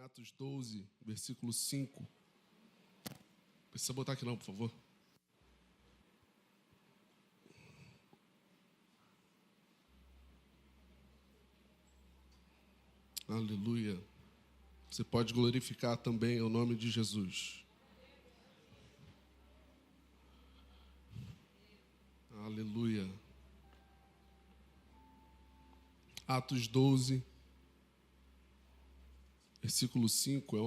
Atos 12, versículo 5. Não precisa botar aqui não, por favor. Aleluia. Você pode glorificar também o nome de Jesus. Aleluia. Atos 12, versículo 5, é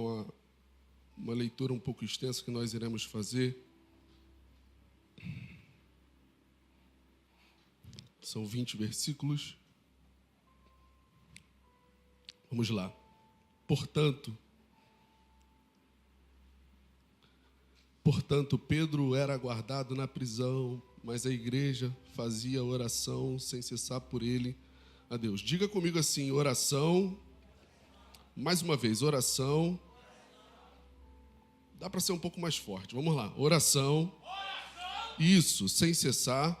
uma leitura um pouco extensa que nós iremos fazer. São 20 versículos. Vamos lá. Portanto, Pedro era guardado na prisão, mas a igreja fazia oração sem cessar por ele a Deus. Diga comigo assim, oração. Mais uma vez, oração. Dá para ser um pouco mais forte. Vamos lá. Oração. Isso, sem cessar.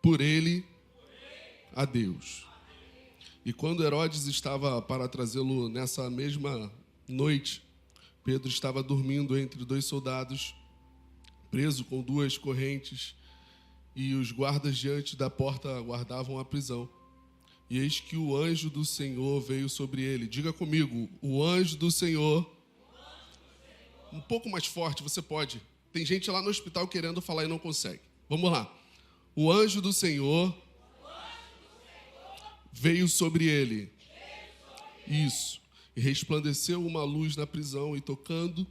Por ele a Deus. E quando Herodes estava para trazê-lo nessa mesma noite, Pedro estava dormindo entre dois soldados, preso com duas correntes, e os guardas diante da porta guardavam a prisão. E eis que o anjo do Senhor veio sobre ele. Diga comigo, o anjo do Senhor. Um pouco mais forte, você pode. Tem gente lá no hospital querendo falar e não consegue. Vamos lá. O anjo do Senhor veio sobre ele. Isso. E resplandeceu uma luz na prisão, e tocando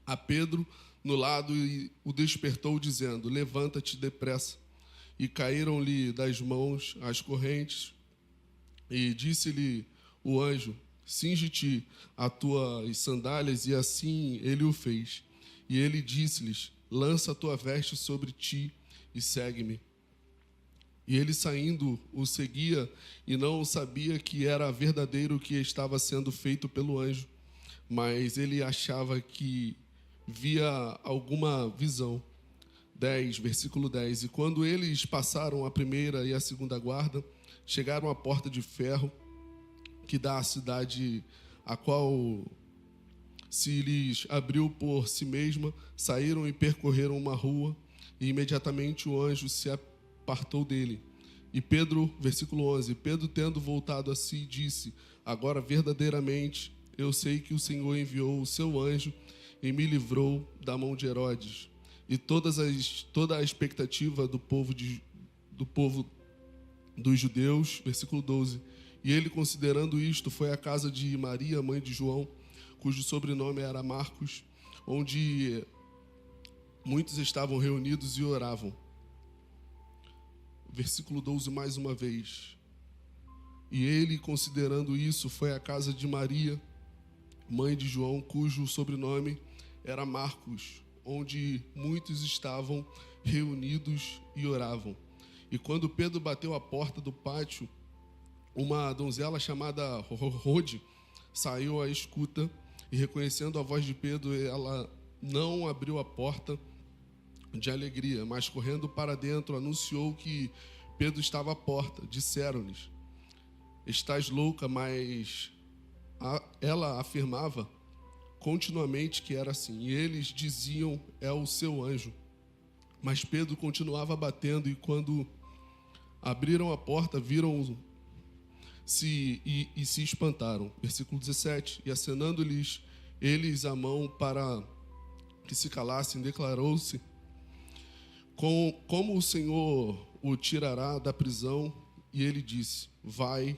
a Pedro no lado, e o despertou, dizendo: levanta-te depressa. E caíram-lhe das mãos as correntes, e disse-lhe o anjo: cinge-te as tuas sandálias, e assim ele o fez. E ele disse-lhes: lança a tua veste sobre ti e segue-me. E ele, saindo, o seguia, e não sabia que era verdadeiro o que estava sendo feito pelo anjo, mas ele achava que via alguma visão. 10, versículo 10. E quando eles passaram a primeira e a segunda guarda, chegaram à porta de ferro que dá à cidade, a qual se lhes abriu por si mesma, saíram e percorreram uma rua, e imediatamente o anjo se apartou dele. E Pedro, versículo 11, Pedro, tendo voltado a si, disse: agora verdadeiramente eu sei que o Senhor enviou o seu anjo e me livrou da mão de Herodes e toda a expectativa do povo dos judeus. Versículo 12. E ele, considerando isto, foi à casa de Maria, mãe de João, cujo sobrenome era Marcos, onde muitos estavam reunidos e oravam. Versículo 12, mais uma vez. E ele, considerando isso, foi à casa de Maria, mãe de João, cujo sobrenome era Marcos, onde muitos estavam reunidos e oravam. E quando Pedro bateu a porta do pátio, uma donzela chamada Rode saiu à escuta, e reconhecendo a voz de Pedro, ela não abriu a porta de alegria, mas correndo para dentro, anunciou que Pedro estava à porta. Disseram-lhes: estás louca? Mas ela afirmava continuamente que era assim. E eles diziam: é o seu anjo. Mas Pedro continuava batendo, e quando abriram a porta, viram-se e se espantaram. Versículo 17. E acenando-lhes eles a mão para que se calassem, declarou-se como o Senhor o tirará da prisão. E ele disse: vai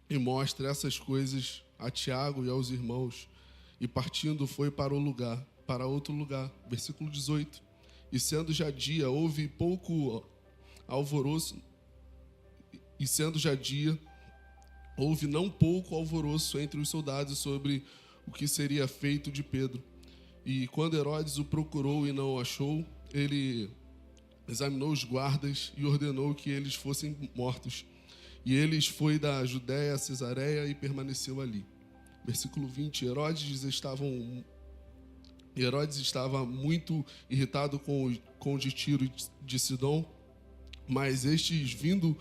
e mostre essas coisas a Tiago e aos irmãos. E partindo foi para outro lugar. Versículo 18. E sendo já dia, houve pouco alvoroço. E sendo já dia, houve não pouco alvoroço entre os soldados sobre o que seria feito de Pedro. E quando Herodes o procurou e não o achou, ele examinou os guardas e ordenou que eles fossem mortos. E eles foi da Judéia a Cesareia e permaneceu ali. Versículo 20. Herodes estava muito irritado com o de Tiro e de Sidom, mas estes, vindo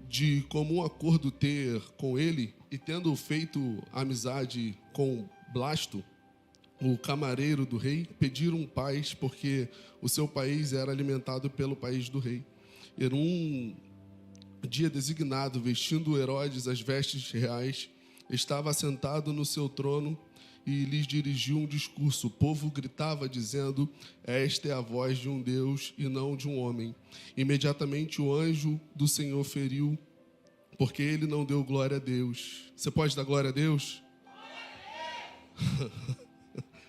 de comum acordo ter com ele, e tendo feito amizade com Blasto, o camareiro do rei, pediram paz, porque o seu país era alimentado pelo país do rei. Era um dia designado, vestindo Herodes as vestes reais, estava assentado no seu trono e lhes dirigiu um discurso. O povo gritava, dizendo: esta é a voz de um Deus e não de um homem. Imediatamente o anjo do Senhor feriu, porque ele não deu glória a Deus. Você pode dar glória a Deus?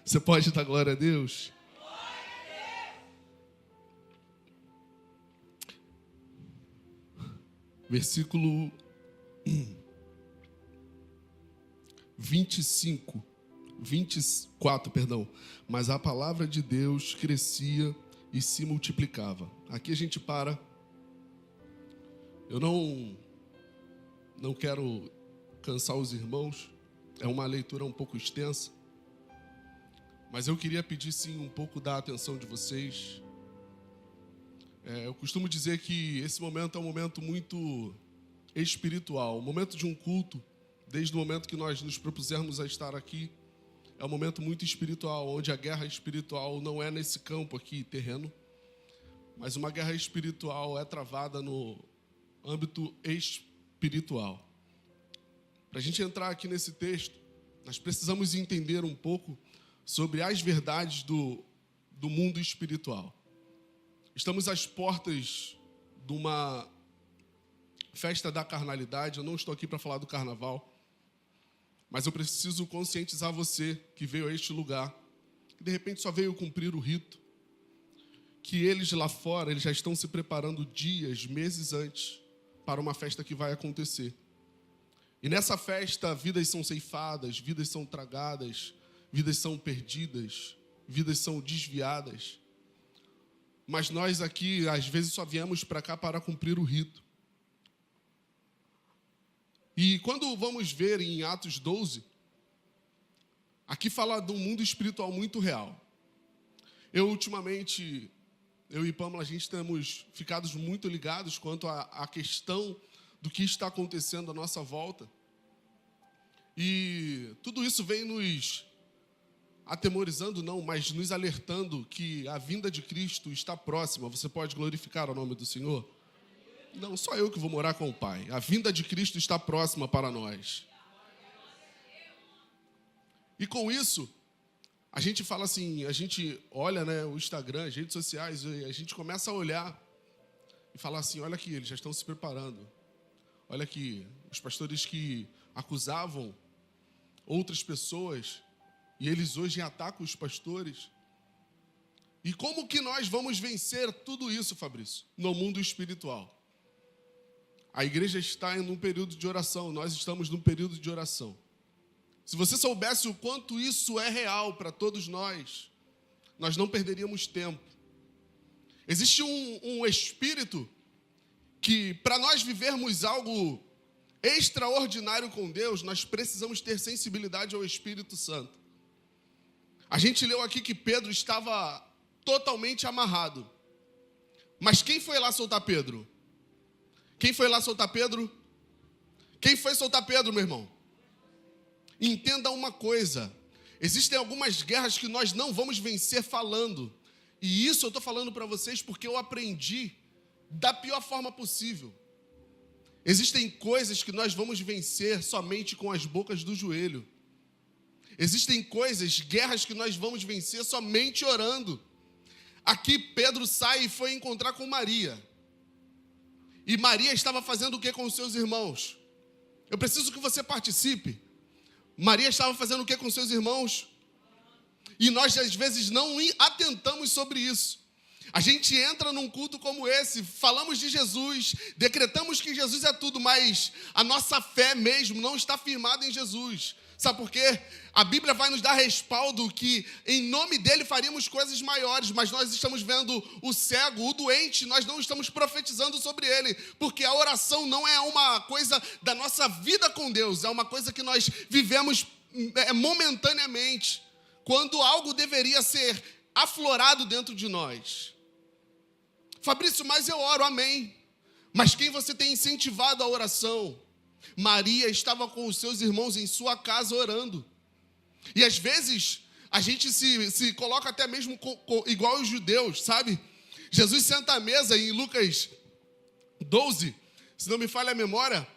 Você pode dar glória a Deus? Versículo 24, perdão. Mas a palavra de Deus crescia e se multiplicava. Aqui a gente para. Eu não quero cansar os irmãos. É uma leitura um pouco extensa. Mas eu queria pedir, sim, um pouco da atenção de vocês. Eu costumo dizer que esse momento é um momento muito espiritual. O momento de um culto, desde o momento que nós nos propusermos a estar aqui, é um momento muito espiritual, onde a guerra espiritual não é nesse campo aqui, terreno, mas uma guerra espiritual é travada no âmbito espiritual. Para a gente entrar aqui nesse texto, nós precisamos entender um pouco sobre as verdades do mundo espiritual. Estamos às portas de uma festa da carnalidade. Eu não estou aqui para falar do carnaval, mas eu preciso conscientizar você que veio a este lugar, que de repente só veio cumprir o rito, que eles lá fora, eles já estão se preparando dias, meses antes para uma festa que vai acontecer. E nessa festa, vidas são ceifadas, vidas são tragadas, vidas são perdidas, vidas são desviadas. Mas nós aqui, às vezes, só viemos para cá para cumprir o rito. E quando vamos ver em Atos 12, aqui fala de um mundo espiritual muito real. Ultimamente, eu e Pâmela, a gente temos ficado muito ligados quanto à questão do que está acontecendo à nossa volta. E tudo isso vem nos atemorizando, não, mas nos alertando que a vinda de Cristo está próxima. Você pode glorificar o nome do Senhor? Não, só eu que vou morar com o Pai. A vinda de Cristo está próxima para nós. E com isso, a gente fala assim, a gente olha, né, o Instagram, as redes sociais, e a gente começa a olhar e falar assim, olha aqui, eles já estão se preparando. Olha aqui, os pastores que acusavam outras pessoas, e eles hoje atacam os pastores. E como que nós vamos vencer tudo isso, Fabrício? No mundo espiritual. A igreja está em um período de oração, nós estamos num período de oração. Se você soubesse o quanto isso é real para todos nós não perderíamos tempo. Existe um espírito que, para nós vivermos algo extraordinário com Deus, nós precisamos ter sensibilidade ao Espírito Santo. A gente leu aqui que Pedro estava totalmente amarrado. Mas quem foi lá soltar Pedro? Quem foi lá soltar Pedro? Quem foi soltar Pedro, meu irmão? Entenda uma coisa. Existem algumas guerras que nós não vamos vencer falando. E isso eu estou falando para vocês porque eu aprendi da pior forma possível. Existem coisas que nós vamos vencer somente com as bocas do joelho. Existem coisas, guerras que nós vamos vencer somente orando. Aqui Pedro sai e foi encontrar com Maria. E Maria estava fazendo o que com os seus irmãos? Eu preciso que você participe. Maria estava fazendo o que com os seus irmãos? E nós às vezes não atentamos sobre isso. A gente entra num culto como esse, falamos de Jesus, decretamos que Jesus é tudo, mas a nossa fé mesmo não está firmada em Jesus. Sabe por quê? A Bíblia vai nos dar respaldo que em nome dele faríamos coisas maiores, mas nós estamos vendo o cego, o doente, nós não estamos profetizando sobre ele, porque a oração não é uma coisa da nossa vida com Deus, é uma coisa que nós vivemos momentaneamente, quando algo deveria ser aflorado dentro de nós. Fabrício, mas eu oro, amém. Mas quem você tem incentivado à oração? Maria estava com os seus irmãos em sua casa orando. E às vezes a gente se coloca até mesmo igual os judeus, sabe? Jesus senta à mesa em Lucas 12, se não me falha a memória.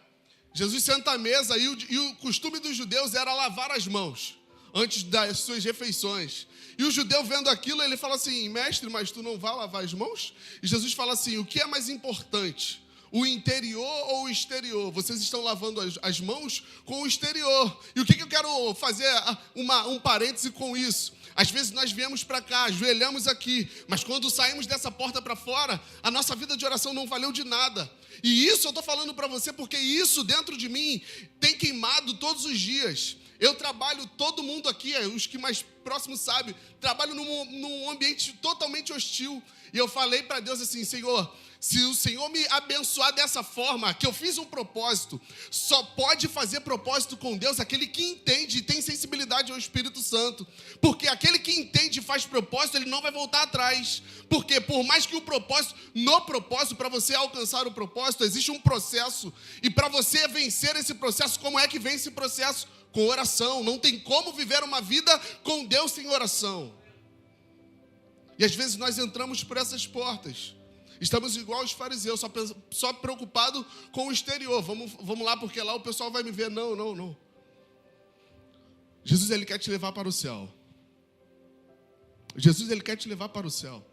Jesus senta à mesa e o costume dos judeus era lavar as mãos antes das suas refeições. E o judeu vendo aquilo, ele fala assim: mestre, mas tu não vai lavar as mãos? E Jesus fala assim: o que é mais importante? O interior ou o exterior? Vocês estão lavando as mãos com o exterior. E o que eu quero fazer um parêntese com isso? Às vezes nós viemos para cá, ajoelhamos aqui, mas quando saímos dessa porta para fora, a nossa vida de oração não valeu de nada. E isso eu estou falando para você porque isso dentro de mim tem queimado todos os dias. Eu trabalho, todo mundo aqui, os que mais próximos sabem, trabalho num ambiente totalmente hostil. E eu falei para Deus assim: Senhor, se o Senhor me abençoar dessa forma, que eu fiz um propósito, só pode fazer propósito com Deus aquele que entende e tem sensibilidade ao Espírito Santo. Porque aquele que entende e faz propósito, ele não vai voltar atrás. Porque por mais que no propósito, para você alcançar o propósito, existe um processo. E para você vencer esse processo, como é que vence esse processo? Com oração. Não tem como viver uma vida com Deus sem oração. E às vezes nós entramos por essas portas. Estamos igual os fariseus, só preocupado com o exterior. Vamos lá, porque lá o pessoal vai me ver. Não. Jesus, ele quer te levar para o céu. Jesus, ele quer te levar para o céu.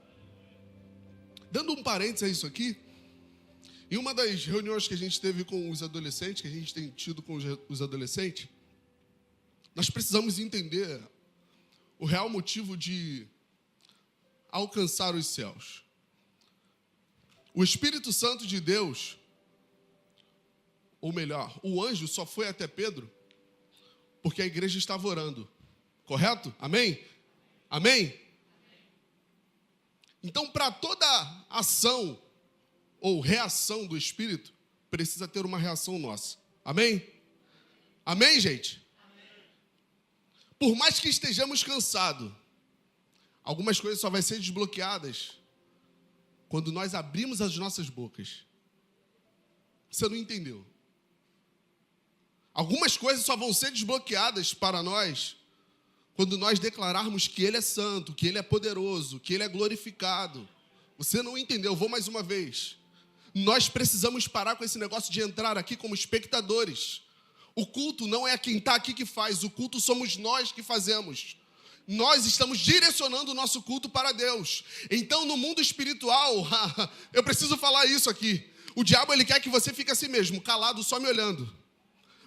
Dando um parênteses a isso aqui, em uma das reuniões que a gente teve com os adolescentes, que a gente tem tido com os adolescentes, nós precisamos entender o real motivo de alcançar os céus. O Espírito Santo de Deus, ou melhor, o anjo só foi até Pedro porque a igreja estava orando. Correto? Amém? Amém? Então, para toda ação ou reação do Espírito, precisa ter uma reação nossa. Amém? Amém, gente? Por mais que estejamos cansados, algumas coisas só vão ser desbloqueadas quando nós abrimos as nossas bocas. Você não entendeu? Algumas coisas só vão ser desbloqueadas para nós quando nós declararmos que Ele é santo, que Ele é poderoso, que Ele é glorificado. Você não entendeu? Vou mais uma vez. Nós precisamos parar com esse negócio de entrar aqui como espectadores. O culto não é quem está aqui que faz, o culto somos nós que fazemos. Nós estamos direcionando o nosso culto para Deus. Então, no mundo espiritual, eu preciso falar isso aqui. O diabo, ele quer que você fique assim mesmo, calado, só me olhando.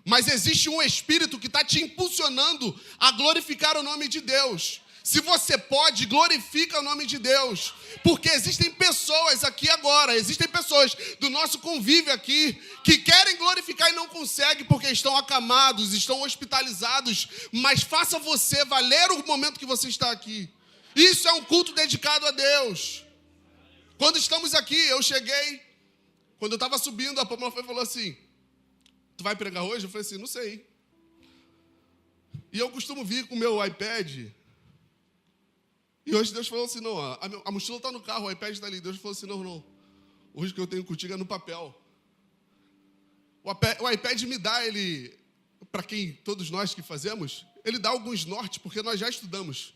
Mas existe um espírito que está te impulsionando a glorificar o nome de Deus. Se você pode, glorifica o nome de Deus. Porque existem pessoas aqui agora, existem pessoas do nosso convívio aqui que querem glorificar e não conseguem porque estão acamados, estão hospitalizados. Mas faça você valer o momento que você está aqui. Isso é um culto dedicado a Deus. Quando estamos aqui, eu cheguei, quando eu estava subindo, a Pamela falou assim: tu vai pregar hoje? Eu falei assim: não sei. E eu costumo vir com o meu iPad. E hoje Deus falou assim: não, a mochila está no carro, o iPad está ali. Deus falou assim: não. Hoje que eu tenho contigo é no papel. O iPad me dá, ele, para quem, todos nós que fazemos, ele dá alguns nortes, porque nós já estudamos.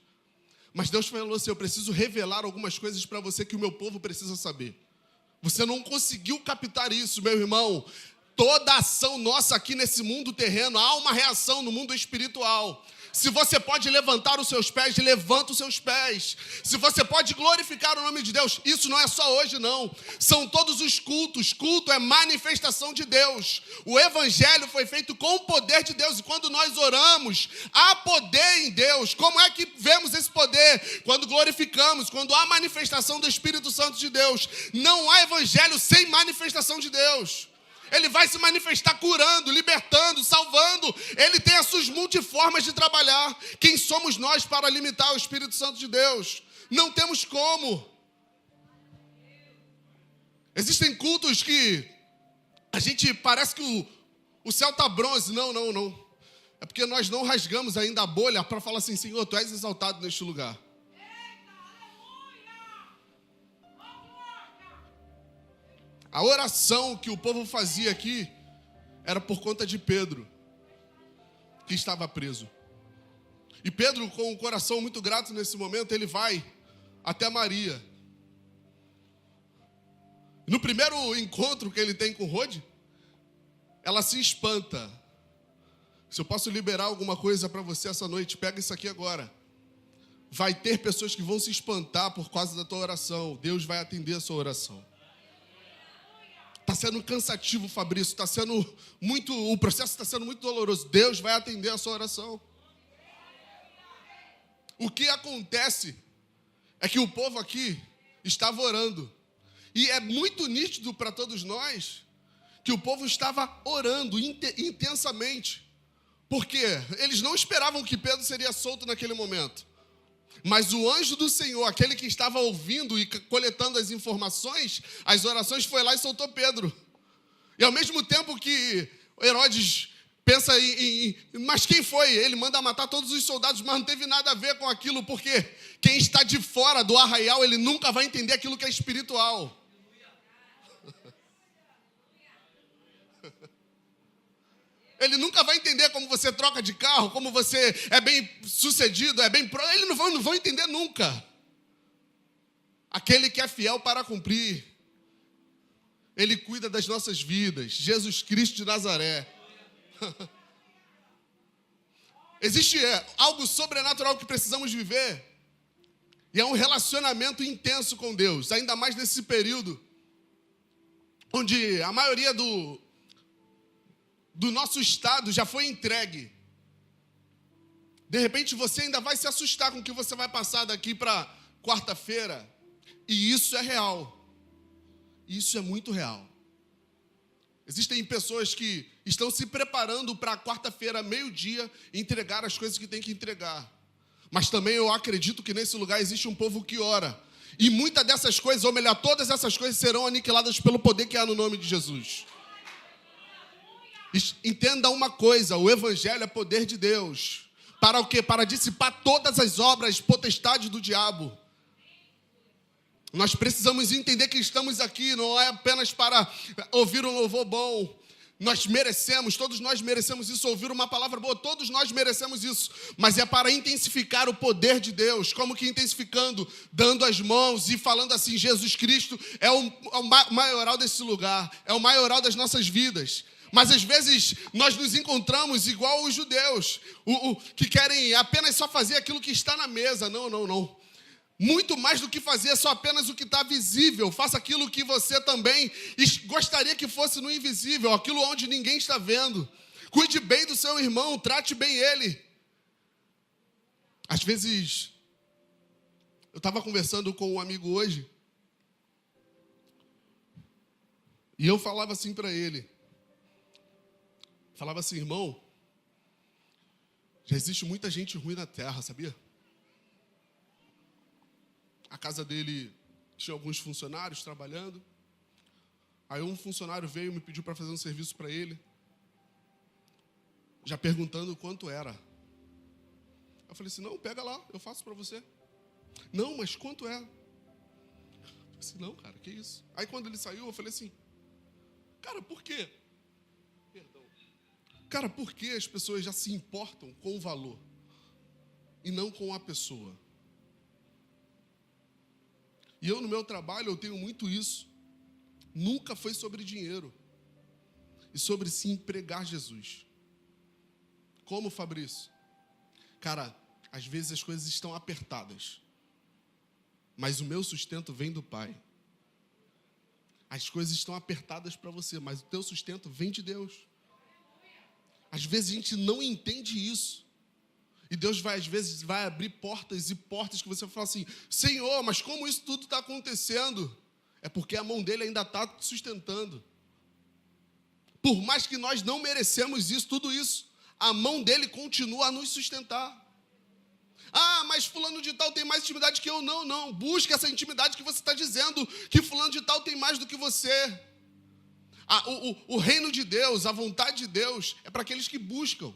Mas Deus falou assim: eu preciso revelar algumas coisas para você que o meu povo precisa saber. Você não conseguiu captar isso, meu irmão. Toda ação nossa aqui nesse mundo terreno, há uma reação no mundo espiritual. Se você pode levantar os seus pés, levanta os seus pés. Se você pode glorificar o nome de Deus, isso não é só hoje, não. São todos os cultos. Culto é manifestação de Deus. O evangelho foi feito com o poder de Deus. E quando nós oramos, há poder em Deus. Como é que vemos esse poder? Quando glorificamos, quando há manifestação do Espírito Santo de Deus. Não há evangelho sem manifestação de Deus. Ele vai se manifestar curando, libertando, salvando. Ele tem as suas multiformas de trabalhar. Quem somos nós para limitar o Espírito Santo de Deus? Não temos como. Existem cultos que a gente parece que o céu está bronze. Não. É porque nós não rasgamos ainda a bolha para falar assim: Senhor, Tu és exaltado neste lugar. A oração que o povo fazia aqui era por conta de Pedro, que estava preso. E Pedro, com o coração muito grato nesse momento, ele vai até Maria. No primeiro encontro que ele tem com Rode, ela se espanta. Se eu posso liberar alguma coisa para você essa noite, pega isso aqui agora. Vai ter pessoas que vão se espantar por causa da tua oração. Deus vai atender a sua oração. Está sendo cansativo, Fabrício. Está sendo muito, o processo está sendo muito doloroso. Deus vai atender a sua oração. O que acontece é que o povo aqui estava orando. E é muito nítido para todos nós que o povo estava orando intensamente. Porque eles não esperavam que Pedro seria solto naquele momento. Mas o anjo do Senhor, aquele que estava ouvindo e coletando as informações, as orações, foi lá e soltou Pedro. E ao mesmo tempo que Herodes pensa mas quem foi? Ele manda matar todos os soldados, mas não teve nada a ver com aquilo, porque quem está de fora do arraial, ele nunca vai entender aquilo que é espiritual. Ele nunca vai entender como você troca de carro, como você é bem sucedido, é bem ele não vai entender nunca. Aquele que é fiel para cumprir. Ele cuida das nossas vidas. Jesus Cristo de Nazaré. Existe algo sobrenatural que precisamos viver. E é um relacionamento intenso com Deus. Ainda mais nesse período onde a maioria do nosso estado já foi entregue. De repente você ainda vai se assustar com o que você vai passar daqui para quarta-feira. E isso é real. Isso é muito real. Existem pessoas que estão se preparando para quarta-feira, meio-dia, entregar as coisas que tem que entregar. Mas também eu acredito que nesse lugar existe um povo que ora. E muitas dessas coisas, ou melhor, todas essas coisas serão aniquiladas pelo poder que há no nome de Jesus. Entenda uma coisa, o evangelho é poder de Deus. Para o quê? Para dissipar todas as obras, potestades do diabo. Nós precisamos entender que estamos aqui, não é apenas para ouvir um louvor bom. Nós merecemos, todos nós merecemos isso, ouvir uma palavra boa, todos nós merecemos isso. Mas é para intensificar o poder de Deus. Como que intensificando? Dando as mãos e falando assim, Jesus Cristo é o maioral desse lugar, é o maioral das nossas vidas. Mas às vezes nós nos encontramos igual os judeus, que querem apenas só fazer aquilo que está na mesa. Não. Muito mais do que fazer só apenas o que está visível. Faça aquilo que você também gostaria que fosse no invisível, aquilo onde ninguém está vendo. Cuide bem do seu irmão, trate bem ele. Às vezes, eu estava conversando com um amigo hoje, e eu falava assim para ele, falava assim, irmão, já existe muita gente ruim na terra, sabia? A casa dele tinha alguns funcionários trabalhando. Aí um funcionário veio e me pediu para fazer um serviço para ele, já perguntando quanto era. Eu falei assim, não, pega lá, eu faço para você. Não, mas quanto é? Eu falei assim, não, cara, que isso? Aí quando ele saiu, eu falei assim, cara, por quê? Perdão. Cara, por que as pessoas já se importam com o valor e não com a pessoa? E eu, no meu trabalho, eu tenho muito isso. Nunca foi sobre dinheiro. E sobre se empregar Jesus. Como, Fabrício? Cara, às vezes as coisas estão apertadas. Mas o meu sustento vem do Pai. As coisas estão apertadas para você, mas o teu sustento vem de Deus. Às vezes a gente não entende isso. E Deus às vezes vai abrir portas e portas que você fala assim, Senhor, mas como isso tudo está acontecendo? É porque a mão dele ainda está sustentando. Por mais que nós não merecemos isso, tudo isso, a mão dele continua a nos sustentar. Ah, mas fulano de tal tem mais intimidade que eu. Não. Busque essa intimidade que você está dizendo, que fulano de tal tem mais do que você. O reino de Deus, a vontade de Deus, é para aqueles que buscam.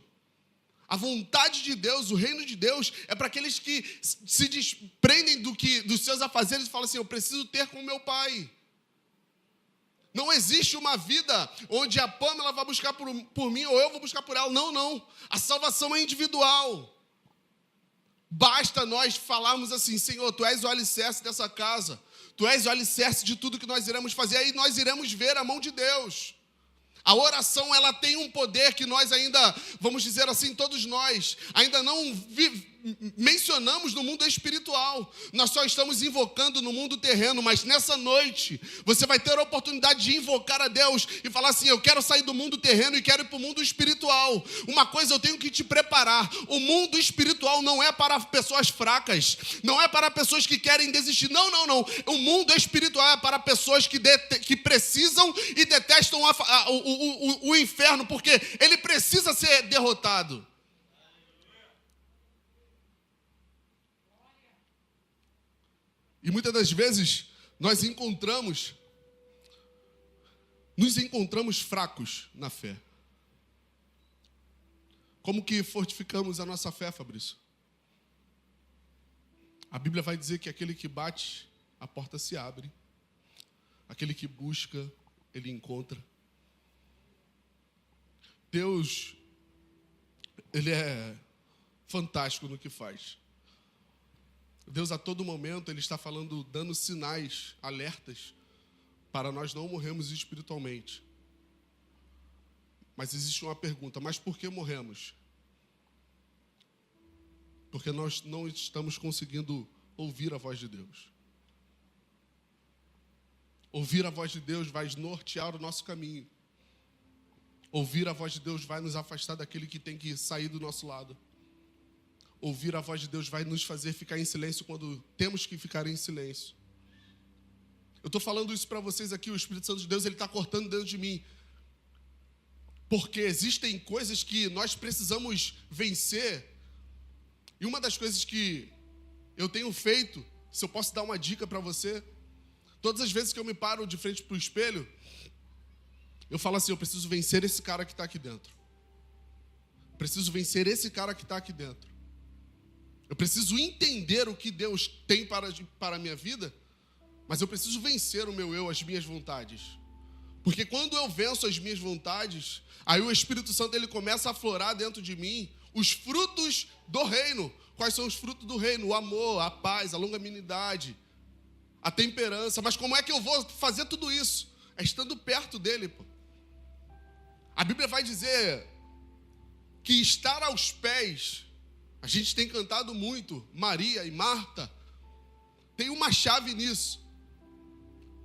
A vontade de Deus, o reino de Deus, é para aqueles que se desprendem dos seus afazeres e falam assim, eu preciso ter com meu Pai. Não existe uma vida onde a Pâmela vai buscar por mim ou eu vou buscar por ela. Não, não. A salvação é individual. Basta nós falarmos assim: Senhor, Tu és o alicerce dessa casa. Tu és o alicerce de tudo que nós iremos fazer. Aí nós iremos ver a mão de Deus. A oração, ela tem um poder que nós ainda, vamos dizer assim, todos nós, ainda não mencionamos no mundo espiritual. Nós só estamos invocando no mundo terreno, mas nessa noite, você vai ter a oportunidade de invocar a Deus e falar assim: eu quero sair do mundo terreno e quero ir para o mundo espiritual. Uma coisa eu tenho que te preparar: o mundo espiritual não é para pessoas fracas, não é para pessoas que querem desistir, não, não, não. O mundo espiritual é para pessoas que precisam e detestam o inferno, porque ele precisa ser derrotado. E muitas das vezes nós nos encontramos fracos na fé. Como que fortificamos a nossa fé, Fabrício? A Bíblia vai dizer que aquele que bate, a porta se abre. Aquele que busca, ele encontra. Deus, ele é fantástico no que faz. Deus, a todo momento, Ele está falando, dando sinais, alertas, para nós não morrermos espiritualmente. Mas existe uma pergunta: mas por que morremos? Porque nós não estamos conseguindo ouvir a voz de Deus. Ouvir a voz de Deus vai nortear o nosso caminho. Ouvir a voz de Deus vai nos afastar daquele que tem que sair do nosso lado. Ouvir a voz de Deus vai nos fazer ficar em silêncio quando temos que ficar em silêncio. Eu estou falando isso para vocês aqui, o Espírito Santo de Deus, ele está cortando dentro de mim. Porque existem coisas que nós precisamos vencer. E uma das coisas que eu tenho feito, se eu posso dar uma dica para você, todas as vezes que eu me paro de frente para o espelho, eu falo assim: eu preciso vencer esse cara que está aqui dentro. Preciso vencer esse cara que está aqui dentro. Eu preciso entender o que Deus tem para a minha vida, mas eu preciso vencer o meu eu, as minhas vontades. Porque quando eu venço as minhas vontades, aí o Espírito Santo ele começa a aflorar dentro de mim os frutos do reino. Quais são os frutos do reino? O amor, a paz, a longanimidade, a temperança. Mas como é que eu vou fazer tudo isso? É estando perto dele, pô. A Bíblia vai dizer que estar aos pés, a gente tem cantado muito, Maria e Marta, tem uma chave nisso.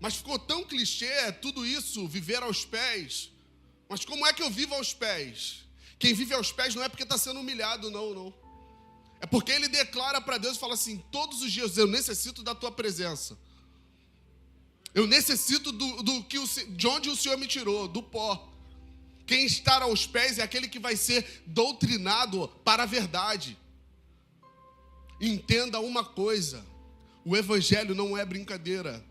Mas ficou tão clichê tudo isso, viver aos pés. Mas como é que eu vivo aos pés? Quem vive aos pés não é porque está sendo humilhado, não. É porque ele declara para Deus e fala assim: todos os dias eu necessito da tua presença. Eu necessito de onde o Senhor me tirou, do pó. Quem está aos pés é aquele que vai ser doutrinado para a verdade. Entenda uma coisa: o evangelho não é brincadeira.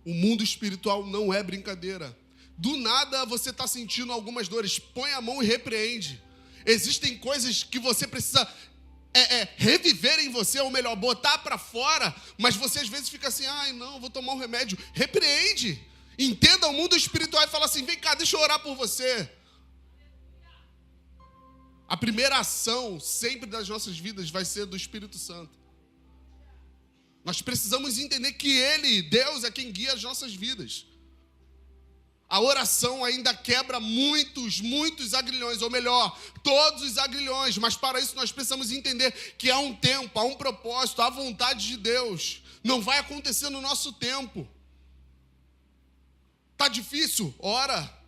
O mundo espiritual não é brincadeira. Do nada você está sentindo algumas dores, põe a mão e repreende. Existem coisas que você precisa reviver em você, ou melhor, botar para fora, mas você às vezes fica assim: ai não, vou tomar um remédio. Repreende. Entenda o mundo espiritual e fala assim: vem cá, deixa eu orar por você. A primeira ação sempre das nossas vidas vai ser do Espírito Santo. Nós precisamos entender que Ele, Deus, é quem guia as nossas vidas. A oração ainda quebra muitos agrilhões, ou melhor, todos os agrilhões. Mas para isso nós precisamos entender que há um tempo, há um propósito, há vontade de Deus. Não vai acontecer no nosso tempo. Tá difícil? Ora.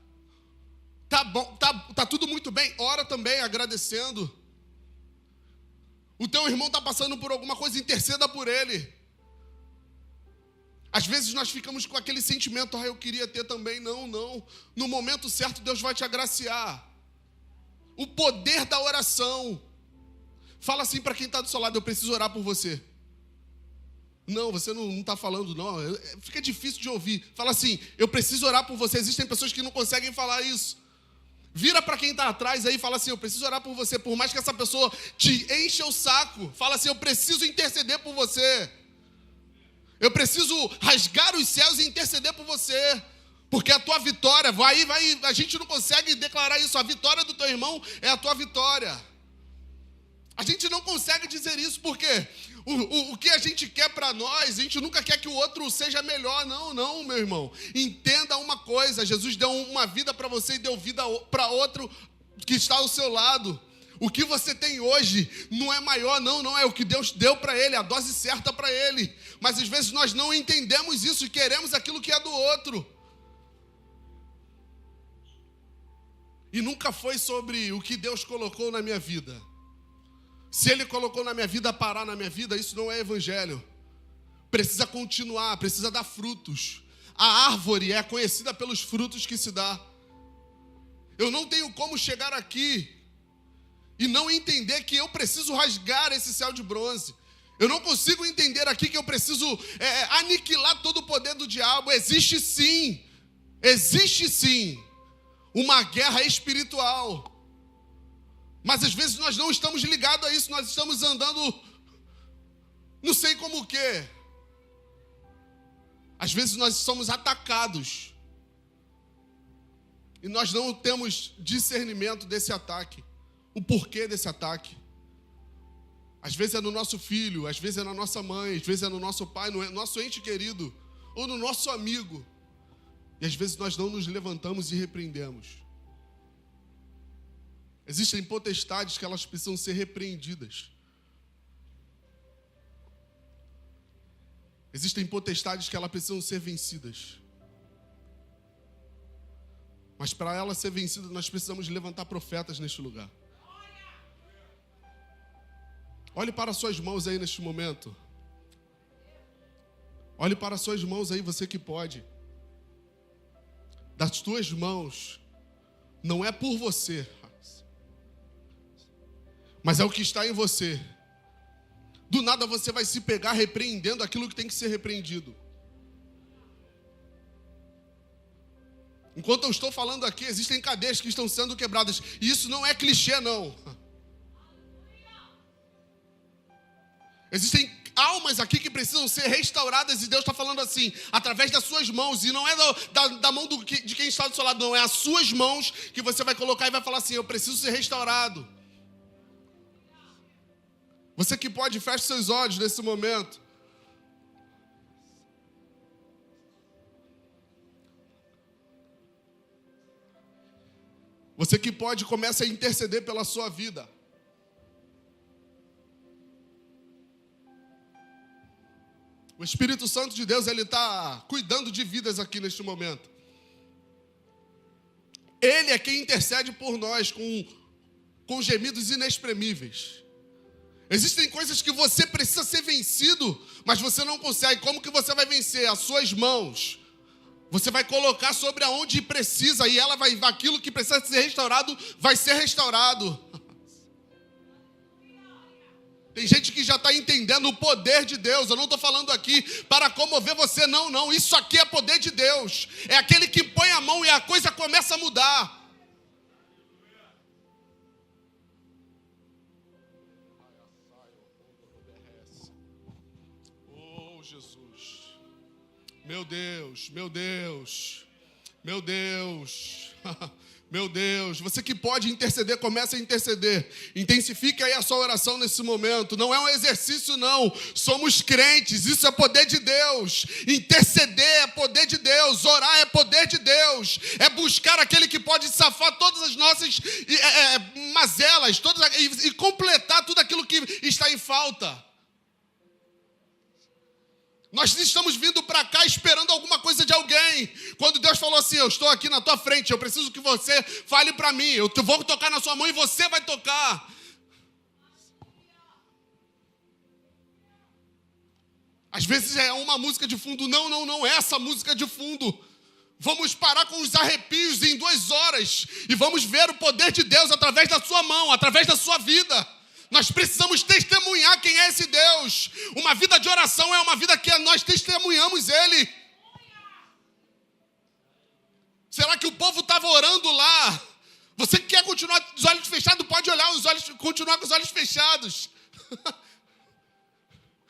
Tá bom, tá tudo muito bem? Ora também, agradecendo. O teu irmão está passando por alguma coisa, interceda por ele. Às vezes nós ficamos com aquele sentimento: eu queria ter também. Não. No momento certo, Deus vai te agraciar. O poder da oração. Fala assim para quem está do seu lado: eu preciso orar por você. Não, você não está falando, não. Fica difícil de ouvir. Fala assim: eu preciso orar por você. Existem pessoas que não conseguem falar isso. Vira para quem está atrás aí e fala assim: eu preciso orar por você. Por mais que essa pessoa te enche o saco, fala assim: eu preciso interceder por você. Eu preciso rasgar os céus e interceder por você. Porque a tua vitória, a gente não consegue declarar isso. A vitória do teu irmão é a tua vitória. A gente não consegue dizer isso porque o que a gente quer para nós, a gente nunca quer que o outro seja melhor. Não, meu irmão. Entenda uma coisa, Jesus deu uma vida para você e deu vida para outro que está ao seu lado. O que você tem hoje não é maior, não é o que Deus deu para ele, a dose certa para ele. Mas às vezes nós não entendemos isso e queremos aquilo que é do outro. E nunca foi sobre o que Deus colocou na minha vida. Se Ele colocou na minha vida, parar na minha vida, isso não é evangelho. Precisa continuar, precisa dar frutos. A árvore é conhecida pelos frutos que se dá. Eu não tenho como chegar aqui e não entender que eu preciso rasgar esse céu de bronze. Eu não consigo entender aqui que eu preciso aniquilar todo o poder do diabo. Existe sim uma guerra espiritual. Mas às vezes nós não estamos ligados a isso, nós estamos andando, não sei como o quê. Às vezes nós somos atacados e nós não temos discernimento desse ataque, o porquê desse ataque. Às vezes é no nosso filho, às vezes é na nossa mãe, às vezes é no nosso pai, no nosso ente querido, ou no nosso amigo. E às vezes nós não nos levantamos e repreendemos. Existem potestades que elas precisam ser repreendidas. Existem potestades que elas precisam ser vencidas. Mas para elas ser vencidas, nós precisamos levantar profetas neste lugar. Olhe para as suas mãos aí neste momento. Olhe para as suas mãos aí, você que pode. Das tuas mãos, não é por você, mas é o que está em você. Do nada você vai se pegar repreendendo aquilo que tem que ser repreendido. Enquanto eu estou falando aqui, existem cadeias que estão sendo quebradas. E isso não é clichê, não. Existem almas aqui que precisam ser restauradas. E Deus está falando assim, através das suas mãos. E não é da mão de quem está do seu lado, não. É as suas mãos que você vai colocar e vai falar assim, eu preciso ser restaurado. Você que pode, feche seus olhos nesse momento. Você que pode, comece a interceder pela sua vida. O Espírito Santo de Deus, ele está cuidando de vidas aqui neste momento. Ele é quem intercede por nós com gemidos inexprimíveis. Existem coisas que você precisa ser vencido, mas você não consegue. Como que você vai vencer? As suas mãos. Você vai colocar sobre aonde precisa e aquilo que precisa ser restaurado vai ser restaurado. Tem gente que já está entendendo o poder de Deus. Eu não estou falando aqui para comover você, não. Isso aqui é poder de Deus. É aquele que põe a mão e a coisa começa a mudar. Oh, Jesus. Meu Deus. Meu Deus, você que pode interceder, comece a interceder. Intensifique aí a sua oração nesse momento. Não é um exercício, não. Somos crentes, isso é poder de Deus. Interceder é poder de Deus. Orar é poder de Deus. É buscar aquele que pode safar todas as nossas mazelas e completar tudo aquilo que está em falta. Nós estamos vindo para cá esperando alguma coisa de alguém. Quando Deus falou assim, eu estou aqui na tua frente, eu preciso que você fale para mim. Eu vou tocar na sua mão e você vai tocar. Às vezes é uma música de fundo. Não é essa música de fundo. Vamos parar com os arrepios em 2 horas e vamos ver o poder de Deus através da sua mão, através da sua vida. Nós precisamos testemunhar quem é esse Deus. Uma vida de oração é uma vida que nós testemunhamos Ele. Será que o povo estava orando lá? Você que quer continuar com os olhos fechados, pode continuar com os olhos fechados.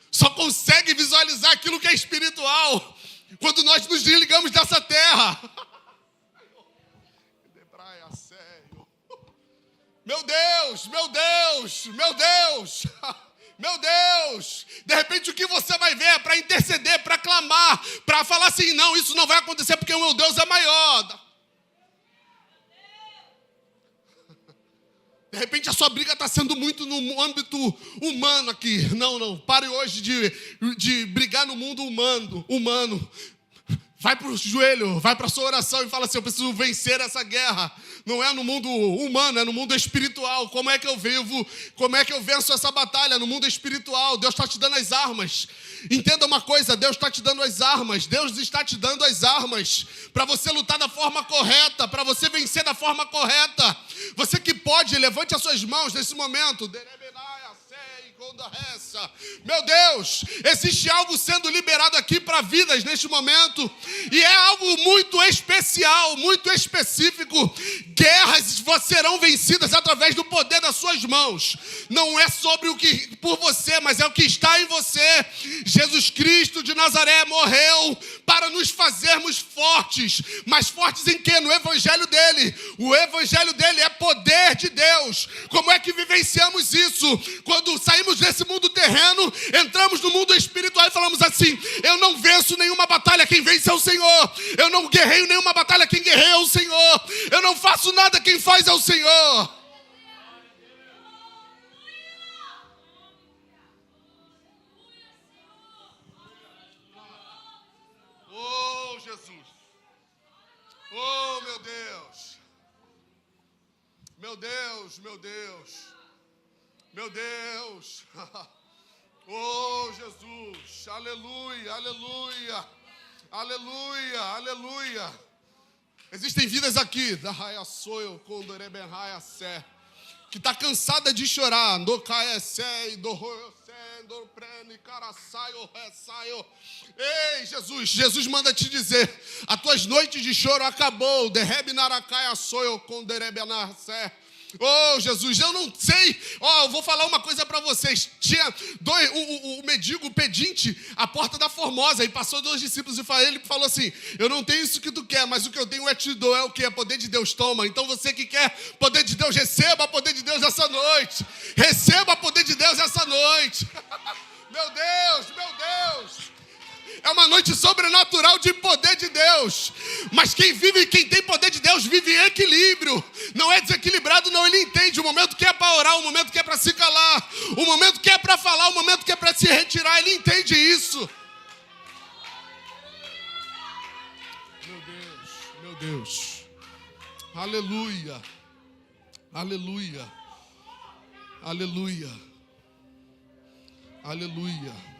Só consegue visualizar aquilo que é espiritual quando nós nos desligamos dessa terra. Meu Deus, meu Deus, meu Deus. Meu Deus, de repente o que você vai ver é para interceder, para clamar, para falar assim, não, isso não vai acontecer porque o meu Deus é maior. De repente a sua briga está sendo muito no âmbito humano aqui. Não, pare hoje de brigar no mundo humano. Vai para o joelho, vai para a sua oração e fala assim, eu preciso vencer essa guerra. Não é no mundo humano, é no mundo espiritual. Como é que eu vivo? Como é que eu venço essa batalha? No mundo espiritual. Deus está te dando as armas. Entenda uma coisa, Deus está te dando as armas. Deus está te dando as armas para você lutar da forma correta, para você vencer da forma correta. Você que pode, levante as suas mãos nesse momento. Meu Deus, existe algo sendo liberado aqui para vidas neste momento, e é algo muito especial, muito específico. Guerras serão vencidas através do poder das suas mãos. Não é sobre o que por você, mas é o que está em você. Jesus Cristo de Nazaré morreu para nos fazermos fortes, mas fortes em quê? No evangelho dele. O evangelho dele é poder de Deus. Como é que vivenciamos isso? Quando saímos desse mundo terreno, entramos no mundo espiritual e falamos assim, eu não venço nenhuma batalha, quem vence é o Senhor. Eu não guerreio nenhuma batalha, quem guerreia é o Senhor. Eu não faço nada, quem faz é o Senhor. Oh, Jesus. Oh, meu Deus. Meu Deus, meu Deus. Meu Deus. Oh, Jesus. Aleluia, aleluia. Aleluia, aleluia. Existem vidas aqui, que está cansada de chorar. Ei, Jesus manda te dizer, as tuas noites de choro acabou. Oh, Jesus, eu não sei. Eu vou falar uma coisa para vocês. Tinha o mendigo pedinte à porta da Formosa, e passou 2 discípulos e ele falou assim, eu não tenho isso que tu quer, mas o que eu tenho te dou. É o que? É poder de Deus, toma. Então você que quer poder de Deus, receba poder de Deus essa noite. Receba poder de Deus essa noite. Meu Deus, meu Deus. É uma noite sobrenatural de poder de Deus. Mas quem tem poder de Deus, vive em equilíbrio. Não é desequilibrado, não. Ele entende o momento que é para orar, o momento que é para se calar, o momento que é para falar, o momento que é para se retirar. Ele entende isso. Meu Deus, meu Deus. Aleluia. Aleluia. Aleluia. Aleluia.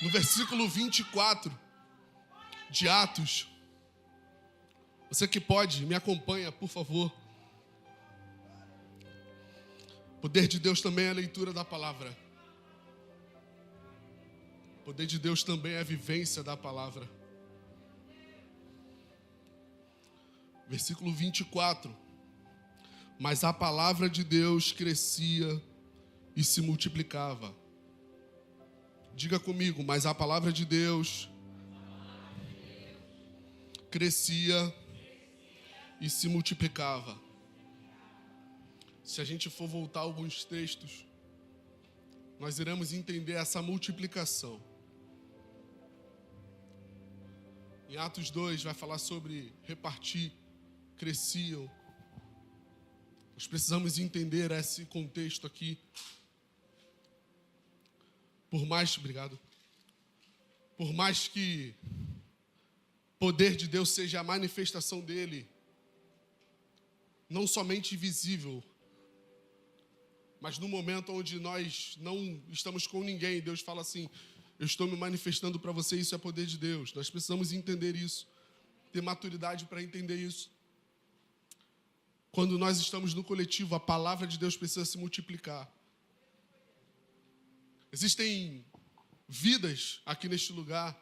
No versículo 24 de Atos, você que pode, me acompanha, por favor. O poder de Deus também é a leitura da palavra. O poder de Deus também é a vivência da palavra. Versículo 24. Mas a palavra de Deus crescia e se multiplicava. Diga comigo, mas a palavra de Deus crescia e se multiplicava. Se a gente for voltar a alguns textos, nós iremos entender essa multiplicação. Em Atos 2 vai falar sobre repartir, cresciam. Nós precisamos entender esse contexto aqui. Por mais que poder de Deus seja a manifestação dele, não somente visível, mas no momento onde nós não estamos com ninguém, Deus fala assim, eu estou me manifestando para você, isso é poder de Deus. Nós precisamos entender isso, ter maturidade para entender isso. Quando nós estamos no coletivo, a palavra de Deus precisa se multiplicar. Existem vidas aqui neste lugar,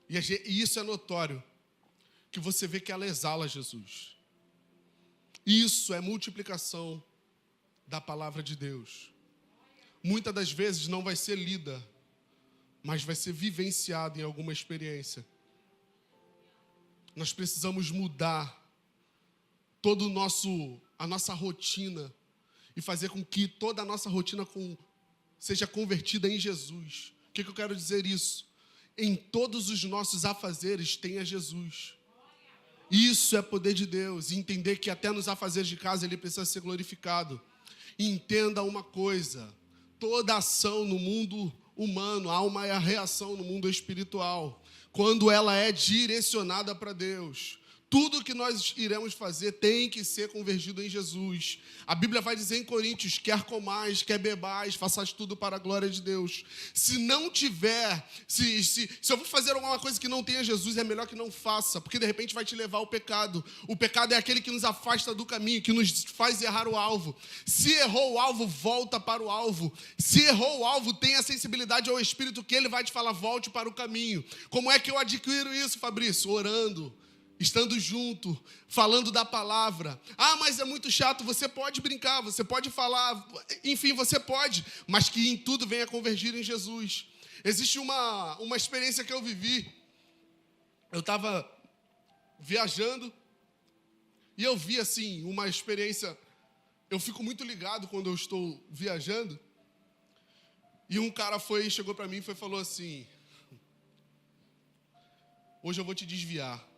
e isso é notório, que você vê que ela exala Jesus. Isso é multiplicação da palavra de Deus. Muitas das vezes não vai ser lida, mas vai ser vivenciada em alguma experiência. Nós precisamos mudar a nossa rotina e fazer com que toda a nossa rotina seja convertida em Jesus. O que eu quero dizer isso? Em todos os nossos afazeres tenha Jesus. Isso é poder de Deus. E entender que até nos afazeres de casa Ele precisa ser glorificado. E entenda uma coisa: toda ação no mundo humano há uma reação no mundo espiritual. Quando ela é direcionada para Deus, tudo que nós iremos fazer tem que ser convergido em Jesus. A Bíblia vai dizer em Coríntios: quer comais, quer bebais, façais tudo para a glória de Deus. Se não tiver, se eu vou fazer alguma coisa que não tenha Jesus, é melhor que não faça, porque de repente vai te levar ao pecado. O pecado é aquele que nos afasta do caminho, que nos faz errar o alvo. Se errou o alvo, volta para o alvo. Se errou o alvo, tenha sensibilidade ao Espírito, que Ele vai te falar: volte para o caminho. Como é que eu adquiro isso, Fabrício? Orando, estando junto, falando da palavra. Ah, mas é muito chato. Você pode brincar, você pode falar, enfim, você pode, mas que em tudo venha convergir em Jesus. Existe uma experiência que eu vivi. Eu estava viajando e eu vi, assim, uma experiência. Eu fico muito ligado quando eu estou viajando. E um cara chegou para mim e falou assim: hoje eu vou te desviar.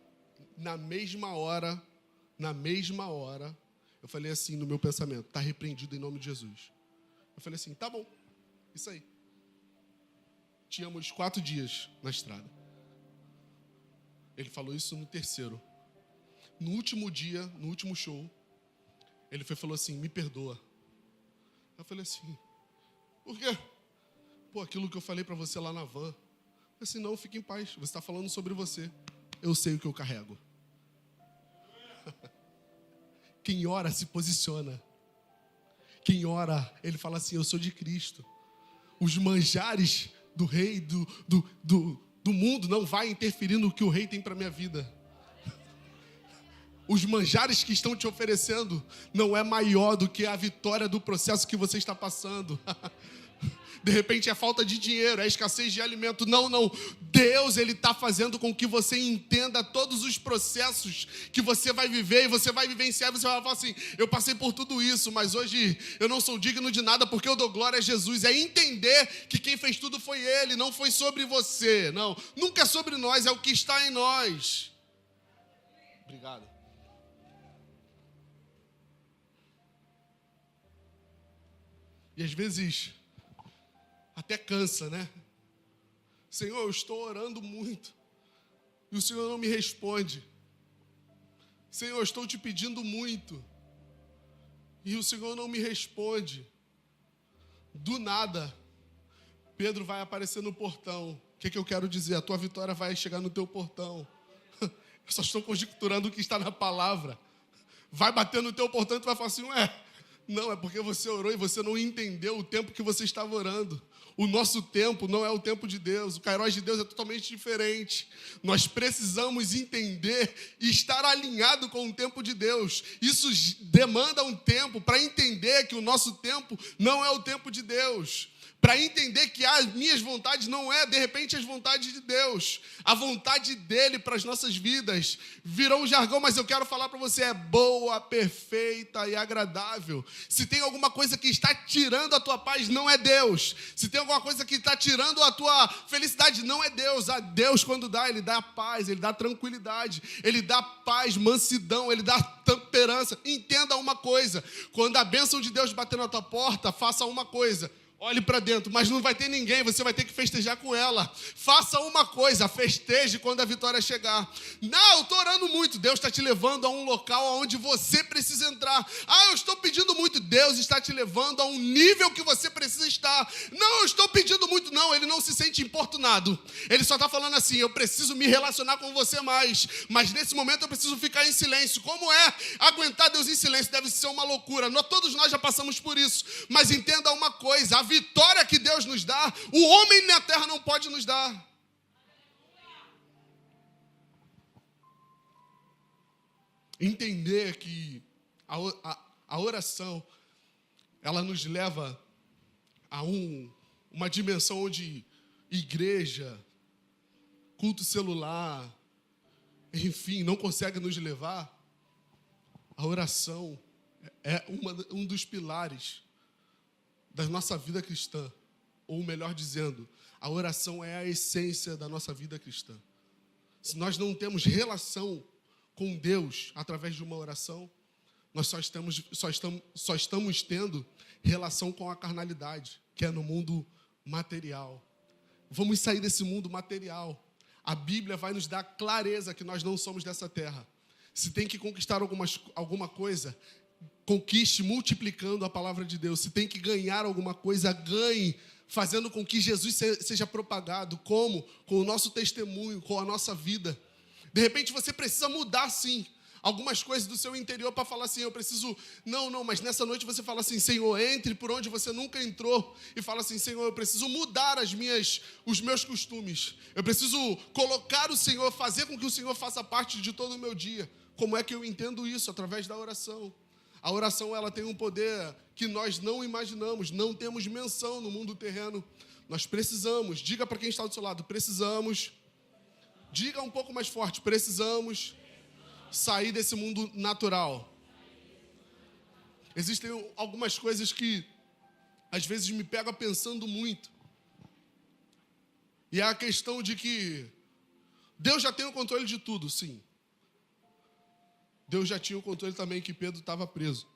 Na mesma hora, eu falei assim no meu pensamento: está repreendido em nome de Jesus. Eu falei assim: tá bom, isso aí. Tínhamos 4 dias na estrada. Ele falou isso no terceiro. No último dia, no último show, ele falou assim: me perdoa. Eu falei assim: por quê? Pô, aquilo que eu falei para você lá na van. Eu falei assim: não, fique em paz, você está falando sobre você. Eu sei o que eu carrego. Quem ora se posiciona. Quem ora, ele fala assim: eu sou de Cristo. Os manjares do rei, do mundo não vai interferir no que o rei tem para a minha vida. Os manjares que estão te oferecendo não é maior do que a vitória do processo que você está passando. De repente é falta de dinheiro, é escassez de alimento. Não. Deus, Ele está fazendo com que você entenda todos os processos que você vai viver, e você vai vivenciar, e você vai falar assim: eu passei por tudo isso, mas hoje eu não sou digno de nada, porque eu dou glória a Jesus. É entender que quem fez tudo foi Ele, não foi sobre você. Não, nunca é sobre nós, é o que está em nós. Obrigado. E às vezes até cansa, né? Senhor, eu estou orando muito e o Senhor não me responde. Senhor, eu estou te pedindo muito e o Senhor não me responde. Do nada, Pedro vai aparecer no portão. O que eu quero dizer? A tua vitória vai chegar no teu portão. Eu só estou conjecturando o que está na palavra. Vai bater no teu portão e tu vai falar assim: ué, não, é porque você orou e você não entendeu o tempo que você estava orando. O nosso tempo não é o tempo de Deus. O Kairos de Deus é totalmente diferente. Nós precisamos entender e estar alinhado com o tempo de Deus. Isso demanda um tempo para entender que o nosso tempo não é o tempo de Deus. Para entender que as minhas vontades não é, de repente, as vontades de Deus. A vontade dEle para as nossas vidas. Virou um jargão, mas eu quero falar para você: é boa, perfeita e agradável. Se tem alguma coisa que está tirando a tua paz, não é Deus. Se tem alguma coisa que está tirando a tua felicidade, não é Deus. A Deus, quando dá, Ele dá paz, Ele dá tranquilidade, Ele dá paz, mansidão, Ele dá temperança. Entenda uma coisa: quando a bênção de Deus bater na tua porta, faça uma coisa: olhe para dentro, mas não vai ter ninguém, você vai ter que festejar com ela. Faça uma coisa: festeje quando a vitória chegar. Não, eu estou orando muito. Deus está te levando a um local onde você precisa entrar. Ah, eu estou pedindo muito. Deus está te levando a um nível que você precisa estar. Não, eu estou pedindo muito. Não, Ele não se sente importunado. Ele só está falando assim: eu preciso me relacionar com você mais, mas nesse momento eu preciso ficar em silêncio. Como é aguentar Deus em silêncio? Deve ser uma loucura. Todos nós já passamos por isso. Mas entenda uma coisa: a vitória que Deus nos dá, o homem na terra não pode nos dar. Entender que a oração, ela nos leva a uma dimensão onde igreja, culto celular, enfim, não consegue nos levar. A oração é um dos pilares da nossa vida cristã. Ou melhor dizendo, a oração é a essência da nossa vida cristã. Se nós não temos relação com Deus através de uma oração, nós só estamos tendo relação com a carnalidade, que é no mundo material. Vamos sair desse mundo material. A Bíblia vai nos dar clareza que nós não somos dessa terra. Se tem que conquistar alguma coisa, conquiste multiplicando a palavra de Deus. Se tem que ganhar alguma coisa, ganhe, fazendo com que Jesus seja propagado. Como? Com o nosso testemunho, com a nossa vida. De repente você precisa mudar, sim, algumas coisas do seu interior para falar assim, eu preciso... Não, mas nessa noite você fala assim, Senhor, entre por onde você nunca entrou. E fala assim, Senhor, eu preciso mudar os meus costumes. Eu preciso colocar o Senhor, fazer com que o Senhor faça parte de todo o meu dia. Como é que eu entendo isso? Através da oração. A oração, ela tem um poder que nós não imaginamos, não temos menção no mundo terreno. Nós precisamos, diga para quem está do seu lado, precisamos, diga um pouco mais forte, precisamos sair desse mundo natural. Existem algumas coisas que, às vezes, me pegam pensando muito. E é a questão de que Deus já tem o controle de tudo, sim. Deus já tinha o controle também que Pedro estava preso.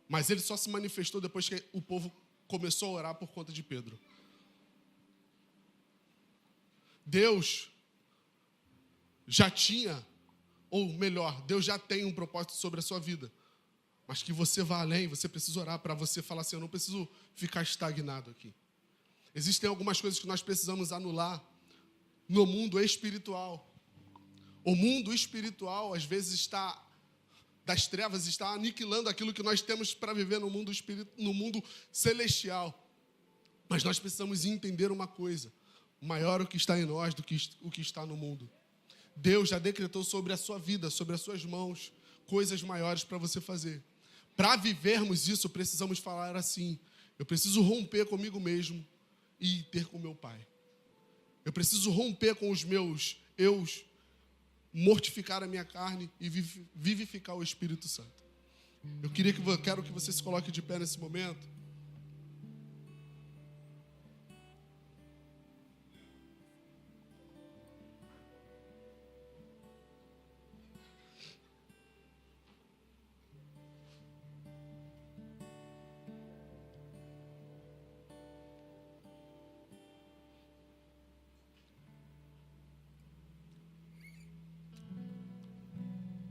Mas ele só se manifestou depois que o povo começou a orar por conta de Pedro. Deus já tinha, ou melhor, Deus já tem um propósito sobre a sua vida. Mas que você vá além, você precisa orar para você falar assim, eu não preciso ficar estagnado aqui. Existem algumas coisas que nós precisamos anular no mundo espiritual. O mundo espiritual, às vezes, das trevas, está aniquilando aquilo que nós temos para viver no mundo celestial. Mas nós precisamos entender uma coisa. Maior o que está em nós do que o que está no mundo. Deus já decretou sobre a sua vida, sobre as suas mãos, coisas maiores para você fazer. Para vivermos isso, precisamos falar assim, eu preciso romper comigo mesmo e ter com meu Pai. Eu preciso romper com os meus eus, mortificar a minha carne e vivificar o Espírito Santo. Quero que você se coloque de pé nesse momento.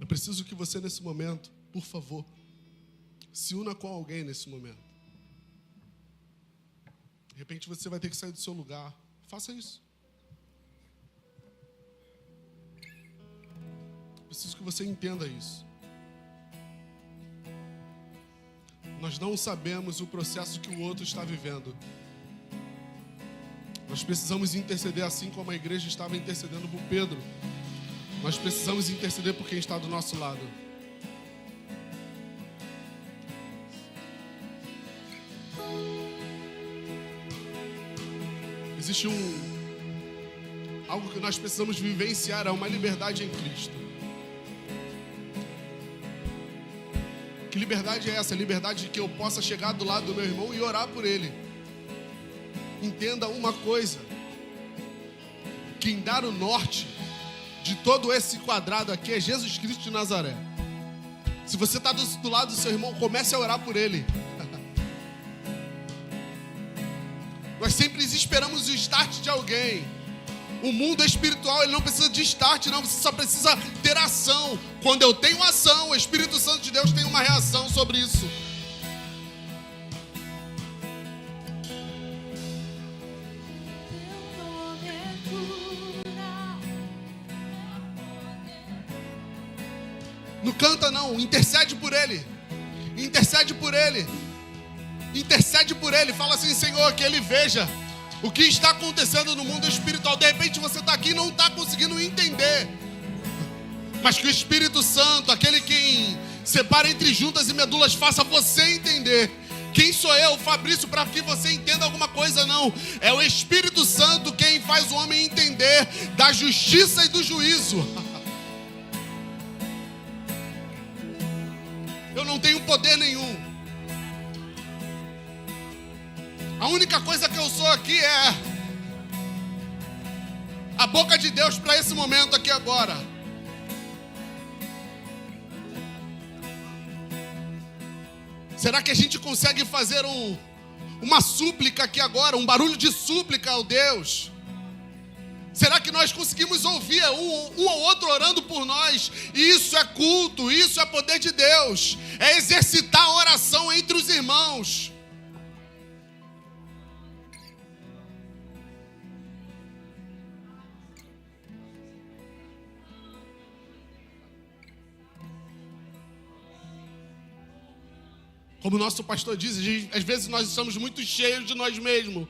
Preciso que você, nesse momento, por favor, se una com alguém nesse momento. De repente você vai ter que sair do seu lugar. Faça isso. Preciso que você entenda isso. Nós não sabemos o processo que o outro está vivendo. Nós precisamos interceder assim como a igreja estava intercedendo por Pedro. Nós precisamos interceder por quem está do nosso lado. Existe algo que nós precisamos vivenciar, é uma liberdade em Cristo. Que liberdade é essa? Liberdade de que eu possa chegar do lado do meu irmão e orar por ele. Entenda uma coisa. Quem dá o norte de todo esse quadrado aqui é Jesus Cristo de Nazaré. Se você está do lado do seu irmão, comece a orar por ele. Nós sempre esperamos o start de alguém. O mundo espiritual, ele não precisa de start, não. Você só precisa ter ação. Quando eu tenho ação, o Espírito Santo de Deus tem uma reação sobre isso. Não canta não, intercede por ele. Intercede por ele. Intercede por ele. Fala assim, Senhor, que ele veja o que está acontecendo no mundo espiritual. De repente você está aqui e não está conseguindo entender. Mas que o Espírito Santo, aquele quem separa entre juntas e medulas, faça você entender. Quem sou eu, Fabrício, para que você entenda alguma coisa? Não. É o Espírito Santo quem faz o homem entender da justiça e do juízo. Eu não tenho poder nenhum. A única coisa que eu sou aqui é a boca de Deus para esse momento aqui agora. Será que a gente consegue fazer uma súplica aqui agora, um barulho de súplica ao Deus? Será que nós conseguimos ouvir um ou outro orando por nós? Isso é culto, isso é poder de Deus. É exercitar a oração entre os irmãos. Como o nosso pastor diz, às vezes nós estamos muito cheios de nós mesmos.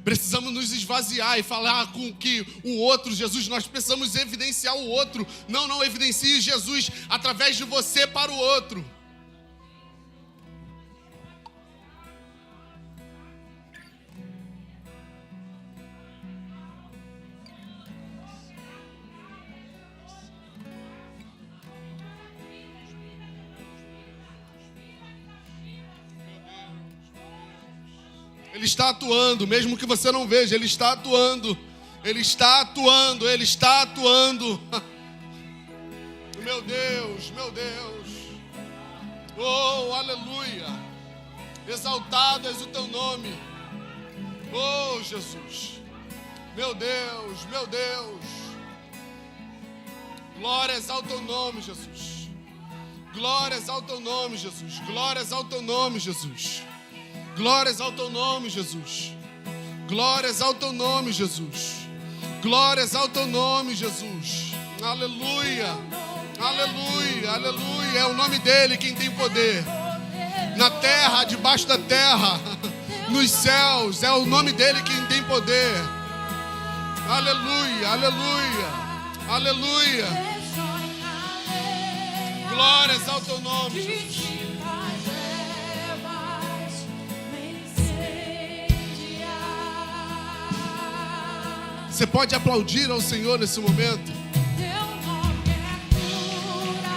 Precisamos nos esvaziar e falar com que o outro, Jesus, nós precisamos evidenciar o outro. Não evidencie Jesus através de você para o outro. Ele está atuando, mesmo que você não veja, Ele está atuando. Ele está atuando, Ele está atuando. Meu Deus, meu Deus. Oh, aleluia. Exaltado és o teu nome. Oh, Jesus. Meu Deus, meu Deus. Glórias ao teu nome, Jesus. Glórias ao teu nome, Jesus. Glórias ao teu nome, Jesus. Glórias ao teu nome, Jesus. Glórias ao teu nome, Jesus. Glórias ao teu nome, Jesus. Aleluia. Aleluia, aleluia. É o nome dele quem tem poder. Na terra, debaixo da terra, nos céus, é o nome dele quem tem poder. Aleluia, aleluia. Aleluia. Glórias ao teu nome, Jesus. Você pode aplaudir ao Senhor nesse momento? Teu nome é cura,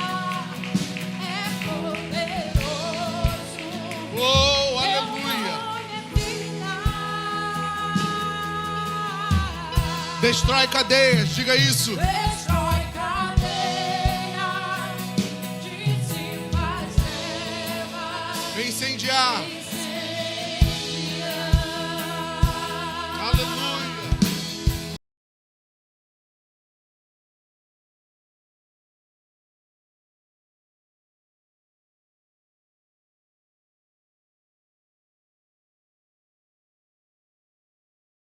é poderoso. Oh, aleluia. Destrói cadeias, diga isso. Destrói cadeias, dissipa as trevas. Incendiar.